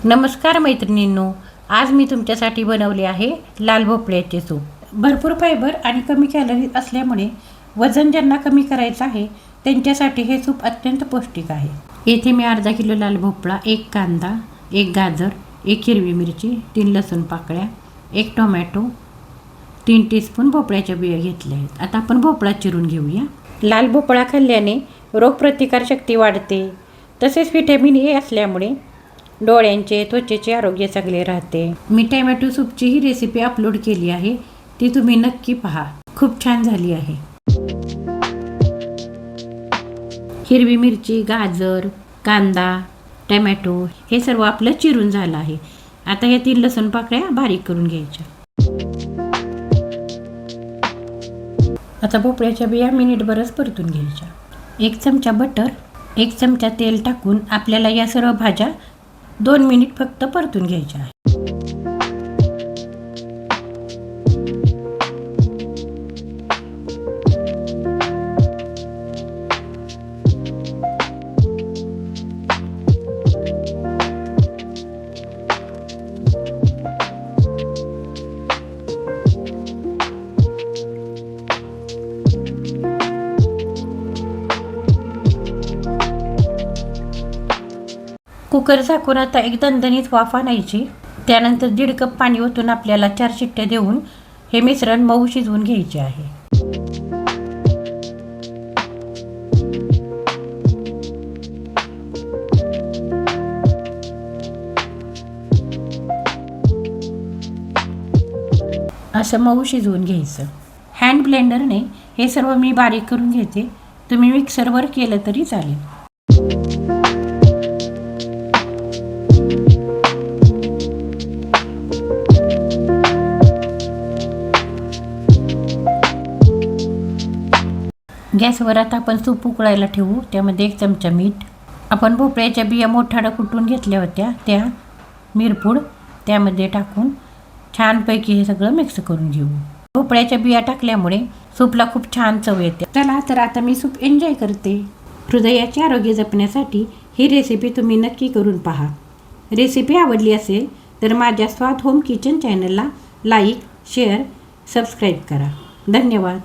नमस्कार मैत्रिणींनो, आज मी तुमच्यासाठी बनवले आहे लाल भोपळ्याचे सूप। भरपूर फायबर आणि कमी कॅलरी असल्यामुळे वजन ज्यांना कमी करायचं आहे त्यांच्यासाठी हे सूप अत्यंत पौष्टिक आहे। येथे मी अर्धा किलो लाल भोपळा, 1 कांदा, 1 गाजर, 1 हिरवी मिरची, 3 लसूण पाकळ्या, 1 टोमॅटो, 3 टीस्पून भोपळ्याच्या बिया घेतल्या आहेत। आता आपण भोपळा चिरून घेऊया। लाल भोपळा खाल्ल्याने रोगप्रतिकारशक्ती वाढते, तसेच व्हिटॅमिन ए असल्यामुळे डोळ्यांचे त्वचेचे आरोग्य चांगले राहते। मी टोमॅटो सूपची ही रेसिपी अपलोड केली आहे, ती तुम्ही नक्की पहा, खूप छान झाली आहे। हिरवी मिरची, गाजर, कांदा, टोमॅटो हे सर्व आपलं चिरून झालं आहे। आता या 3 लसूण पाकळ्या बारीक करून घ्यायच्या। आता भोपळ्याच्या बिया मिनिटभरच परतून घ्यायच्या। 1 चमचा बटर, 1 चमचा तेल टाकून आपल्याला या सर्व भाज्या 2 मिनिट फक्त परतून घ्यायच्या आहे। कुकर झाकून आता एक दणदणीत वाफ आणायची। त्यानंतर 1.5 कप पाणी ओतून आपल्याला 4 शिट्ट्या देऊन हे मिश्रण मऊ शिजवून घ्यायचे आहे। असं मऊ शिजवून घ्यायचं। हँड ब्लेंडरने हे सर्व मी बारीक करून घेते, तुम्ही मिक्सरवर केलं तरी चालेल। गॅसवर आता आपण सूप उकळायला ठेवू। त्यामध्ये 1 चमचा मीठ, आपण भोपळ्याच्या बिया मोठाडा कुटून घेतल्या होत्या त्या, मिरपूड त्यामध्ये टाकून छानपैकी हे सगळं मिक्स करून घेऊ। भोपळ्याच्या बिया टाकल्यामुळे सूपला खूप छान चव येते। चला तर आता मी सूप एन्जॉय करते। हृदयाचे आरोग्य जपण्यासाठी ही रेसिपी तुम्ही नक्की करून पहा। रेसिपी आवडली असेल तर माझ्या स्वाद होम किचन चॅनलला लाईक, शेअर, सबस्क्राईब करा। धन्यवाद।